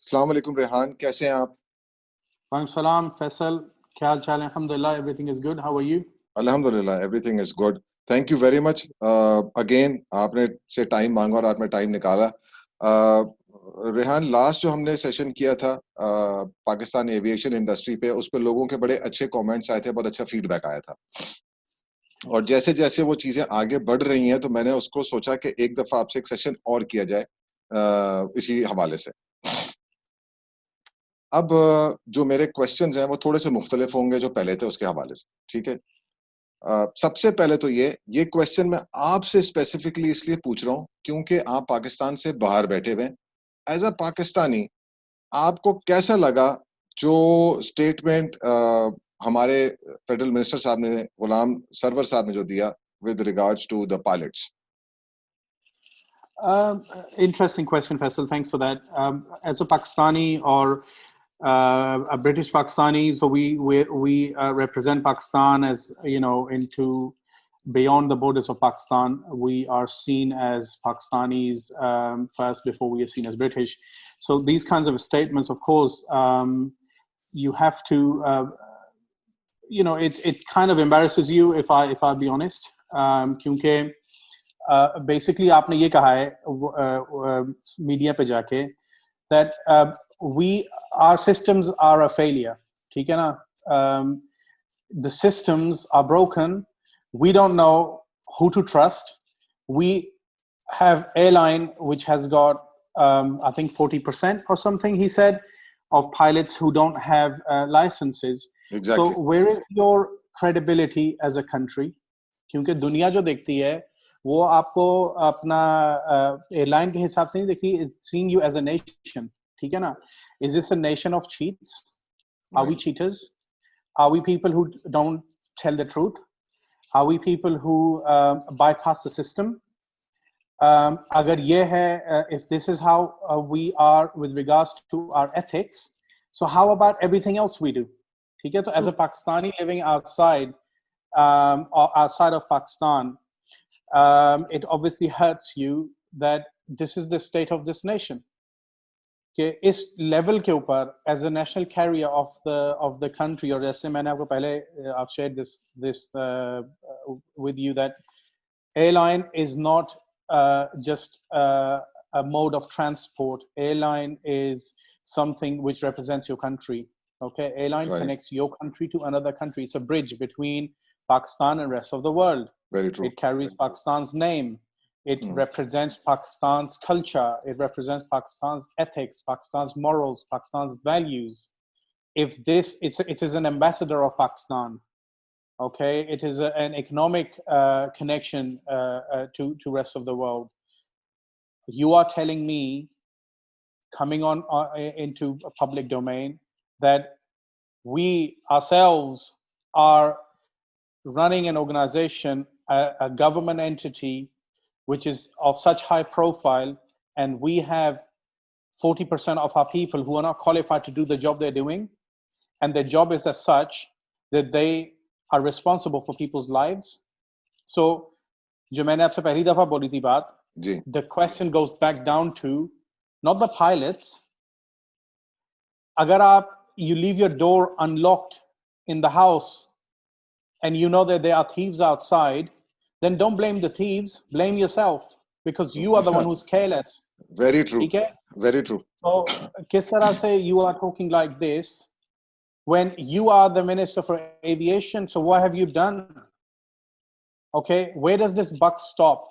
अस्सलाम वालेकुम रेहान, कैसे हैं आप? वालेकुम सलाम फैसल, क्या हाल चाल है? अल्हम्दुलिल्लाह, everything is good. How are you? अल्हम्दुलिल्लाह, everything is good. Thank you very much. Again आपने से टाइम मांगा और आपने टाइम निकाला। रेहान, लास्ट जो हमने सेशन किया था पाकिस्तान एविएशन इंडस्ट्री पे, उस पे लोगों के बड़े अच्छे कमेंट्स आए थे, बहुत अच्छा फीडबैक आया था। और जैसे जैसे वो चीजें आगे बढ़ रही हैं, तो मैंने उसको सोचा कि एक दफा आपसे एक सेशन और किया जाए इसी हवाले से। अब जो मेरे क्वेश्चंस हैं वो थोड़े से मुख्तलिफ होंगे जो पहले थे उसके हवाले से, ठीक है? सबसे पहले तो ये क्वेश्चन मैं आपसे स्पेसिफिकली इसलिए पूछ रहा हूं क्योंकि आप पाकिस्तान से बाहर बैठे हुए हैं। एज अ पाकिस्तानी आपको कैसा लगा जो स्टेटमेंट हमारे फेडरल मिनिस्टर साहब ने, गुलाम सरवर साहब ने जो दिया with regards to the pilots? Interesting question, Faisal. Thanks for that. As a Pakistani or a British Pakistani, so we represent Pakistan as into beyond the borders of Pakistan. We are seen as Pakistanis first before we are seen as British. So these kinds of statements, of course, you have to. It kind of embarrasses you if I'll be honest. क्योंकि basically आपने ये कहा है media पे जाके that our systems are a failure, ठीक है ना? The systems are broken. We don't know who to trust. We have airline which has got I think 40% or something, he said, of pilots who don't have licenses. Exactly. So where is your credibility as a country? क्योंकि दुनिया जो देखती है वो आपको अपना airline के हिसाब से नहीं देखती, is seeing you as a nation, ठीक है ना? Is this a nation of cheats? Are we cheaters? Are we people who don't tell the truth? Are we people who bypass the system? Agar ye hai, if this is how we are with regards to our ethics, so how about everything else we do? ठीक है? तो as a Pakistani living outside or outside of Pakistan, it obviously hurts you that this is the state of this nation. कि इस level के ऊपर as a national carrier of the country, और जैसे मैंने आपको पहले I've shared this with you that airline is not just a mode of transport. Airline is something which represents your country. Okay, airline connects your country to another country. It's a bridge between Pakistan and rest of the world. Very true. It carries Pakistan's name. It represents Pakistan's culture. It represents Pakistan's ethics, Pakistan's morals, Pakistan's values. If it is an ambassador of Pakistan. Okay, it is an economic connection to rest of the world. You are telling me, coming on into a public domain, that we ourselves are running an organization, a government entity, which is of such high profile, and we have 40% of our people who are not qualified to do the job they're doing, and their job is as such that they are responsible for people's lives. So, जो मैंने आपसे पहली दफा बोली थी बात, the question goes back down to not the pilots. अगर you leave your door unlocked in the house and you know that there are thieves outside, then don't blame the thieves, blame yourself, because you are the one who's careless. Very true. Okay? Very true. So, किस तरह से you are talking like this when you are the Minister for Aviation? So what have you done? Okay, where does this buck stop?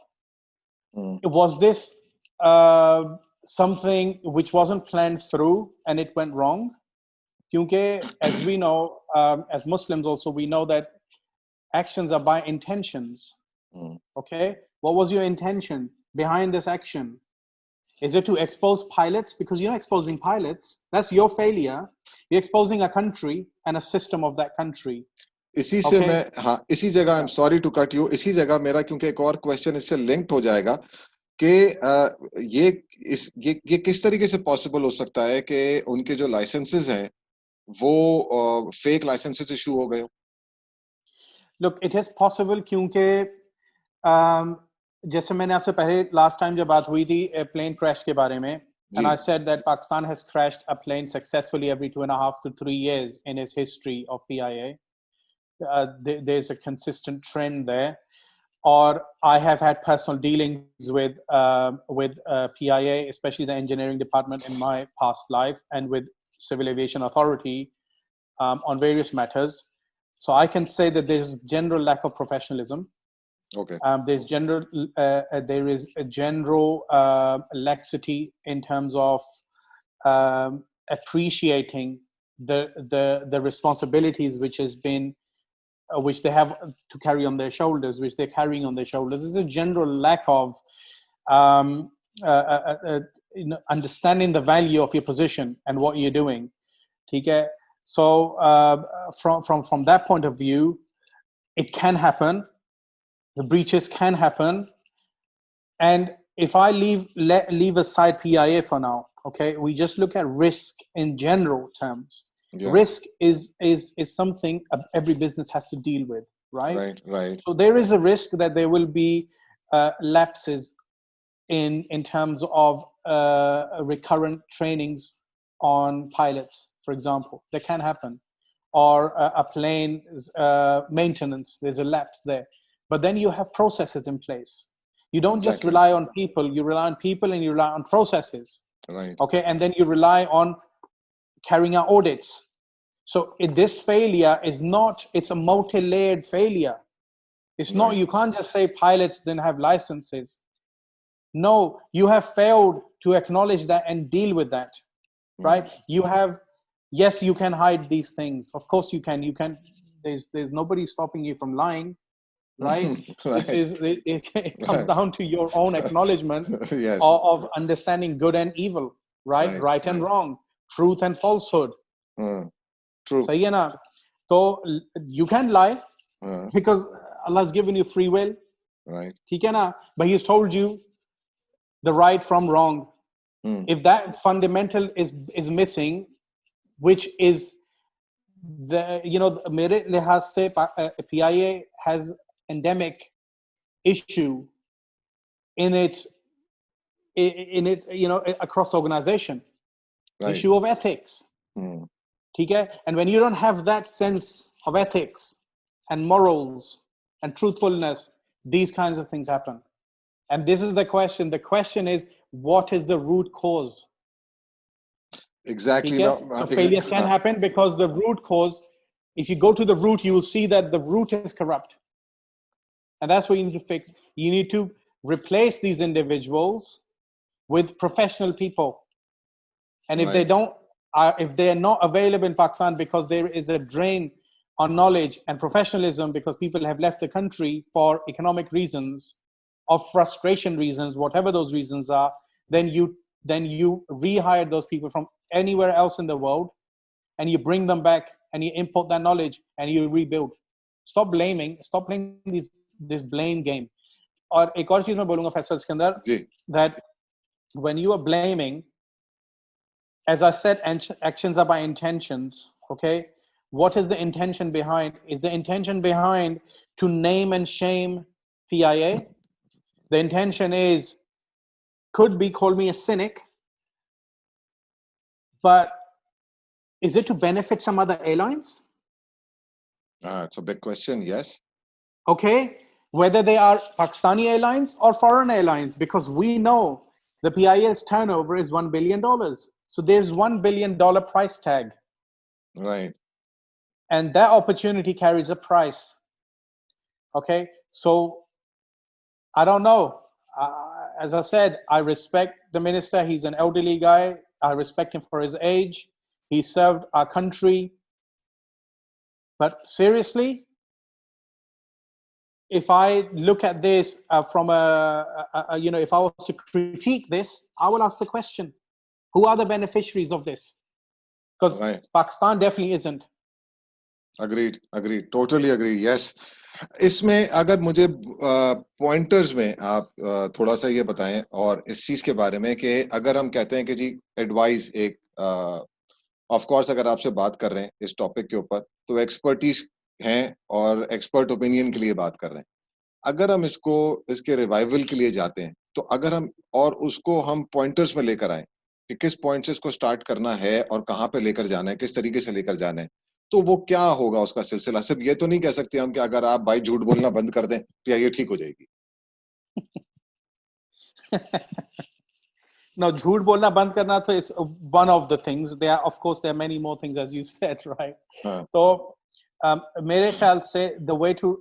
Was this something which wasn't planned through and it went wrong? Because as we know, as Muslims also, we know that actions are by intentions. Okay, what was your intention behind this action? Is it to expose pilots? Because you're not exposing pilots. That's your failure. You're exposing a country and a system of that country. इसी से मैं इसी जगह I am sorry to cut you, इसी जगह मेरा क्योंकि एक और क्वेश्चन इससे लिंक्ड हो जाएगा कि ये किस तरीके से पॉसिबल हो सकता है कि उनके जो लाइसेंसेस हैं वो फेक लाइसेंसेस इशू हो गए? Look, it is possible क्योंकि जैसे मैंने आपसे पहले लास्ट टाइम जब बात हुई थी प्लेन क्रैश के बारे में, And I said that Pakistan has crashed a plane successfully every 2.5 to 3 years in its history of PIA. There's a consistent trend there. Or I have had personal dealings with PIA, especially the engineering department in my past life, and with Civil Aviation Authority on various matters. So I can say that there's general lack of professionalism. Okay. There is a general laxity in terms of appreciating the responsibilities which has been which they have to carry on their shoulders, which they're carrying on their shoulders. There's a general lack of understanding the value of your position and what you're doing. Okay? So from that point of view, it can happen. The breaches can happen. And if I leave aside PIA for now, okay, we just look at risk in general terms. Yeah. Risk is something every business has to deal with, right? Right. So there is a risk that there will be lapses in terms of recurrent trainings on pilots, for example. That can happen. Or a plane's maintenance, there's a lapse there. But then you have processes in place. You don't just rely on people, you rely on people and you rely on processes. Right. Okay, and then you rely on carrying out audits. So this failure is not, it's a multi-layered failure. It's not, you can't just say pilots didn't have licenses. No, you have failed to acknowledge that and deal with that, right? You have, yes, you can hide these things. Of course you can, there's nobody stopping you from lying. Right? It comes down to your own acknowledgement yes. of understanding good and evil, right and wrong, truth and falsehood. True. So, so you can lie because Allah has given you free will. Right. But He's told you the right from wrong. If that fundamental is missing, which is the, mere lihaz se PIA has endemic issue in its across organization, issue of ethics. Okay? And when you don't have that sense of ethics and morals and truthfulness, these kinds of things happen. And this is the question. The question is, what is the root cause? Exactly. Okay? So failures can happen because the root cause, if you go to the root, you will see that the root is corrupt. And that's what you need to fix. You need to replace these individuals with professional people. And if they don't, if they are not available in Pakistan because there is a drain on knowledge and professionalism because people have left the country for economic reasons, or frustration reasons, whatever those reasons are, then you rehire those people from anywhere else in the world and you bring them back and you import that knowledge and you rebuild. Stop blaming. Stop playing this blame game. और एक और चीज मैं बोलूँगा फैसल इसके अंदर that when you are blaming, as I said, actions are by intentions. Okay, what is the intention behind? Is the intention behind to name and shame PIA? The intention could be call me a cynic, but is it to benefit some other airlines? It's a big question. Yes. Okay, whether they are Pakistani airlines or foreign airlines, because we know the PIA's turnover is $1 billion. So there's $1 billion price tag. Right. And that opportunity carries a price. Okay, so I don't know. As I said, I respect the minister. He's an elderly guy. I respect him for his age. He served our country. But seriously, if I look at this from if I was to critique this, I will ask the question, who are the beneficiaries of this? Because Pakistan definitely isn't. Agreed. Totally agree. Yes. इसमें अगर मुझे pointers में आप थोड़ा सा ये बताएं और इस चीज के बारे में कि अगर हम कहते हैं कि जी एडवाइस एक ऑफ कोर्स अगर आपसे बात कर रहे हैं इस टॉपिक के ऊपर तो एक्सपर्टीज हैं और एक्सपर्ट ओपिनियन के लिए बात कर रहे हैं. अगर हम इसके रिवाइवल के लिए जाते हैं तो अगर हम और उसको हम पॉइंटर्स में लेकर आए कि किस पॉइंट से इसको स्टार्ट करना है और कहाँ पे लेकर जाना है, किस तरीके से लेकर जाना है, तो वो क्या होगा उसका सिलसिला। सिर्फ ये तो नहीं कह सकते हम कि अगर आप भाई झूठ बोलना बंद कर दें तो ये ठीक हो जाएगी। No, झूठ बोलना बंद करना तो is one of the things. There are, of course, there are many more things, as you said, right? हाँ, So, मेरे ख्याल से the way to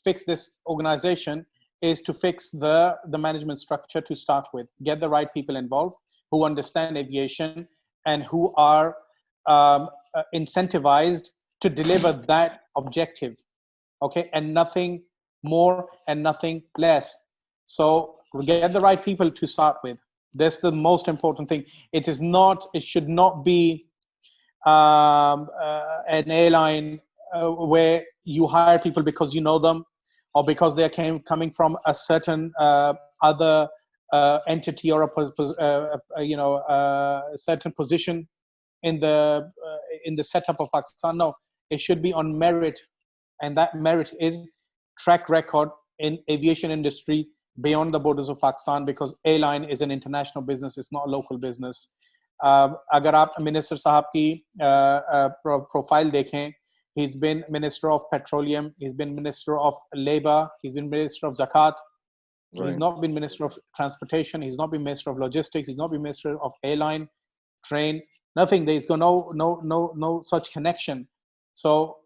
fix this organization is to fix the management structure to start with. Get the right people involved who understand aviation and who are incentivized to deliver that objective. Okay, and nothing more and nothing less. So get the right people to start with. That's the most important thing. It should not be an airline where you hire people because you know them or because they're coming from a certain other entity or a certain position in the setup of Pakistan. No, it should be on merit, and that merit is track record in aviation industry beyond the borders of Pakistan, because airline is an international business, it's not a local business. अगर आप minister साहब की profile देखें, he's been minister of petroleum, he's been minister of labor, he's been minister of zakat, right. he's not been minister of transportation, he's not been minister of logistics, he's not been minister of airline, train, nothing. There's no such connection. So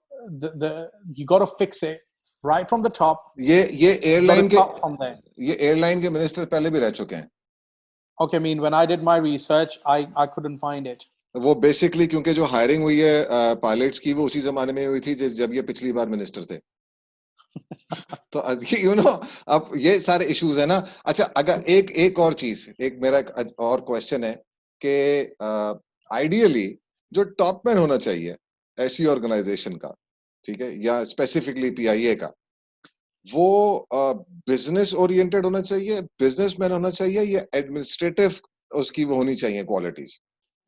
you got to fix it right from the top. ये airline ये airline के minister पहले भी रह चुके हैं. Okay, I mean, when I did my research, I couldn't find it. वो basically क्योंकि जो हायरिंग हुई है पायलट्स की वो उसी जमाने में हुई थी जब ये पिछली बार मिनिस्टर थे. तो अब ये सारे इश्यूज है ना. अच्छा, अगर एक और चीज, एक मेरा एक और क्वेश्चन है कि आइडियली जो टॉप मैन होना चाहिए ऐसी ऑर्गेनाइजेशन का, ठीक है, या स्पेसिफिकली पीआईए का, वो बिजनेस ओरिएंटेड होना चाहिए, बिजनेसमैन होना चाहिए, या एडमिनिस्ट्रेटिव उसकी वो होनी चाहिए qualities?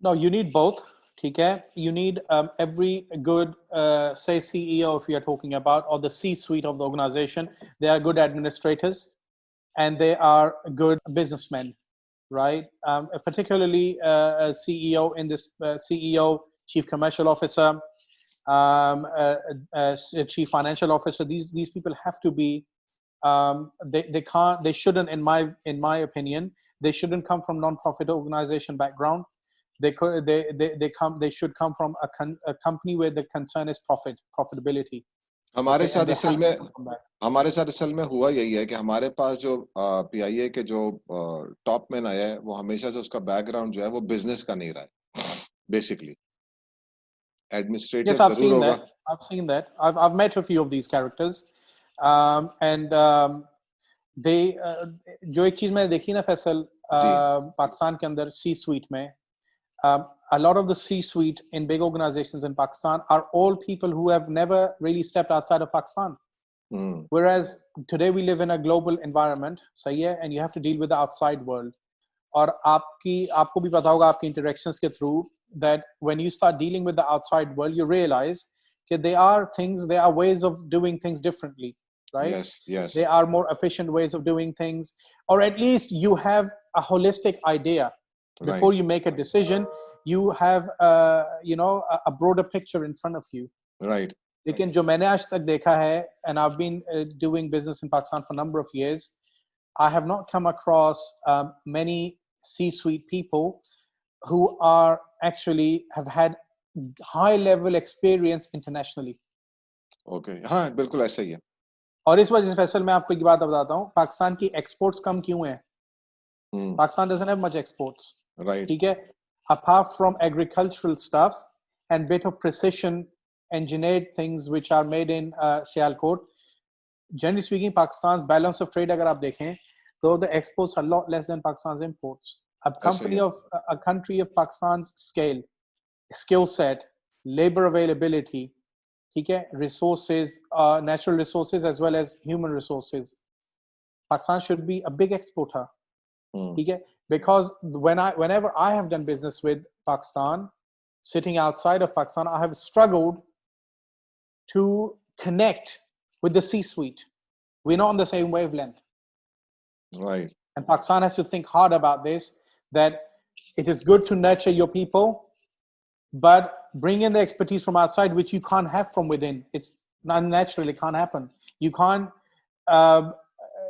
No, you need both. ठीक है, you need every good say CEO, if we are talking about, or the C-suite of the organization. They are good administrators and they are good businessmen, right? Particularly a CEO in this CEO, chief commercial officer, chief financial officer. These people have to be. They shouldn't, in my opinion, they shouldn't come from non-profit organization background. They should come from a company where the concern is profitability. हमारे साथ असल में हुआ यही है कि हमारे पास जो पीआईए के जो टॉप मैन आया है वो हमेशा से उसका बैकग्राउंड जो है वो बिजनेस का नहीं रहा है. बेसिकली एडमिनिस्ट्रेटिव Yes, I've जरूर seen होगा. that. I've seen that. I've met a few of these characters, and they जो एक चीज मैंने देखी ना फैसल, पाकिस्तान के अंदर C-suite में, a lot of the C-suite in big organizations in Pakistan are all people who have never really stepped outside of Pakistan. Whereas today we live in a global environment, सही है, and you have to deal with the outside world. और आपको भी पता होगा आपकी interactions के through that when you start dealing with the outside world, you realize that there are ways of doing things differently, right? Yes. There are more efficient ways of doing things, or at least you have a holistic idea. Before you make a decision, you have a broader picture in front of you. Right. लेकिन जो मैंने आज तक देखा है, and I've been doing business in Pakistan for a number of years, I have not come across many C-suite people who are actually have had high level experience internationally. Okay, हाँ बिल्कुल ऐसा ही है. और इस वजह से फैसल मैं आपको एक बात बताता हूँ, पाकिस्तान की एक्सपोर्ट्स कम क्यों हैं? Pakistan doesn't have much exports. Right. ठीक है, apart from agricultural stuff and bit of precision engineered things which are made in Sialkot, generally speaking, Pakistan's balance of trade अगर आप देखें तो the exports are a lot less than Pakistan's imports. A country of Pakistan's scale, skill set, labor availability, ठीक है, resources, natural resources as well as human resources, Pakistan should be a big exporter. ठीक है, because whenever I have done business with Pakistan, sitting outside of Pakistan, I have struggled to connect with the C-suite. We're not on the same wavelength. Right. And Pakistan has to think hard about this, that it is good to nurture your people, but bring in the expertise from outside, which you can't have from within. It's not natural. It can't happen. You can't,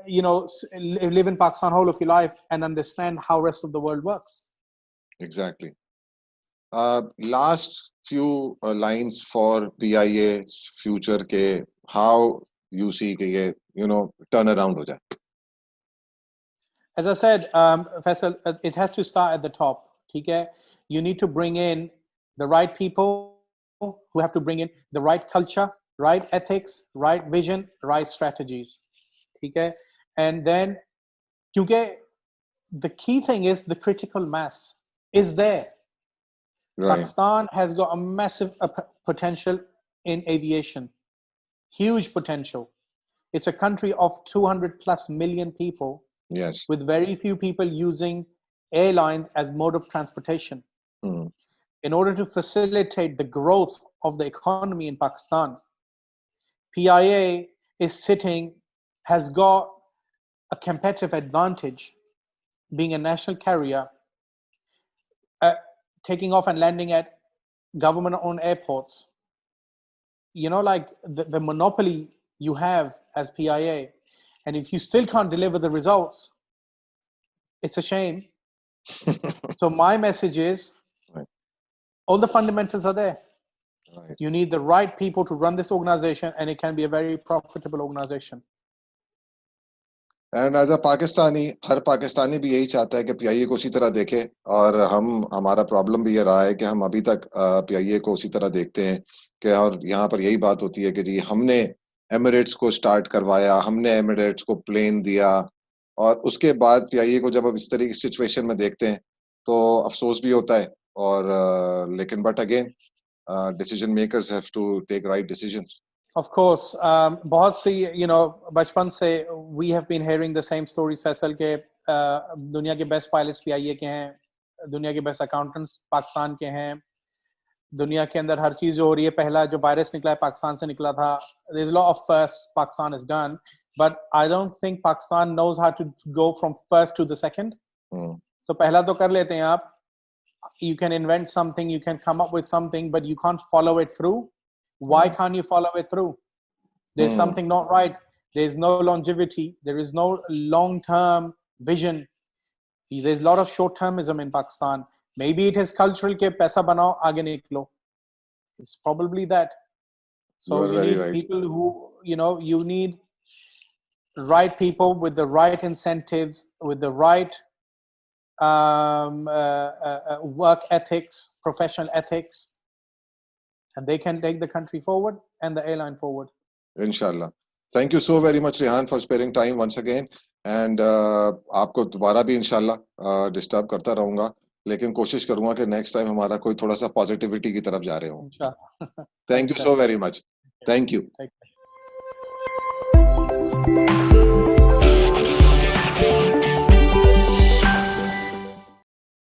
live in Pakistan whole of your life and understand how rest of the world works. Exactly. Last few lines for PIA's future ke how you see ke ye, turn around ho jaye. As I said, Faisal, it has to start at the top. Okay? You need to bring in the right people who have to bring in the right culture, right ethics, right vision, right strategies. Okay? And then, because the key thing is the critical mass is there. Right. Pakistan has got a massive potential in aviation, huge potential. It's a country of 200 plus million people. Yes. With very few people using airlines as mode of transportation. In order to facilitate the growth of the economy in Pakistan, PIA has got a competitive advantage being a national carrier, taking off and landing at government-owned airports. Like the monopoly you have as PIA, and if you still can't deliver the results, it's a shame. So my message is, right. All the fundamentals are there. Right. You need the right people to run this organization, and it can be a very profitable organization. And as a Pakistani, हर पाकिस्तानी भी यही चाहता है कि PIA को उसी तरह देखे, और हमारा प्रॉब्लम भी ये रहा है कि हम अभी तक PIA को उसी तरह देखते हैं कि, और यहाँ पर यही बात होती है कि जी हमने एमिरेट्स को स्टार्ट करवाया, हमने एमिरेट्स को प्लेन दिया, और उसके बाद PIA को जब अब इस तरह की सिचुएशन में देखते हैं तो अफसोस भी होता है, और लेकिन but again decision makers have to take right decisions. Of course, बहुत सी बचपन से we have been hearing the same stories. Faisal के दुनिया के बेस्ट पायलट्स PIA के हैं, दुनिया के बेस्ट अकाउंटेंट्स पाकिस्तान के हैं, दुनिया के अंदर हर चीज जो हो रही है, पहला जो वायरस निकला है पाकिस्तान से निकला था. There's a lot of first Pakistan has done, but I don't think Pakistan knows how to go from first to the second. तो पहला तो कर लेते हैं आप. You can invent something, you can come up with something, but you can't follow it through. Why can't you follow it through? There's something not right. There's no longevity. There is no long-term vision. There's a lot of short-termism in Pakistan. Maybe it is cultural ke paisa banao, aage niklo. It's probably that. So you need people who, you need right people with the right incentives, with the right work ethics, professional ethics, and they can take the country forward and the airline forward. Inshallah. Thank you so very much, Rehan, for sparing time once again. And आपको दोबारा भी इंशाल्लाह disturb करता रहूंगा, लेकिन कोशिश करूंगा कि नेक्स्ट टाइम हमारा कोई थोड़ा सा पॉजिटिविटी की तरफ जा रहे हो. Thank you so very much. Thank you.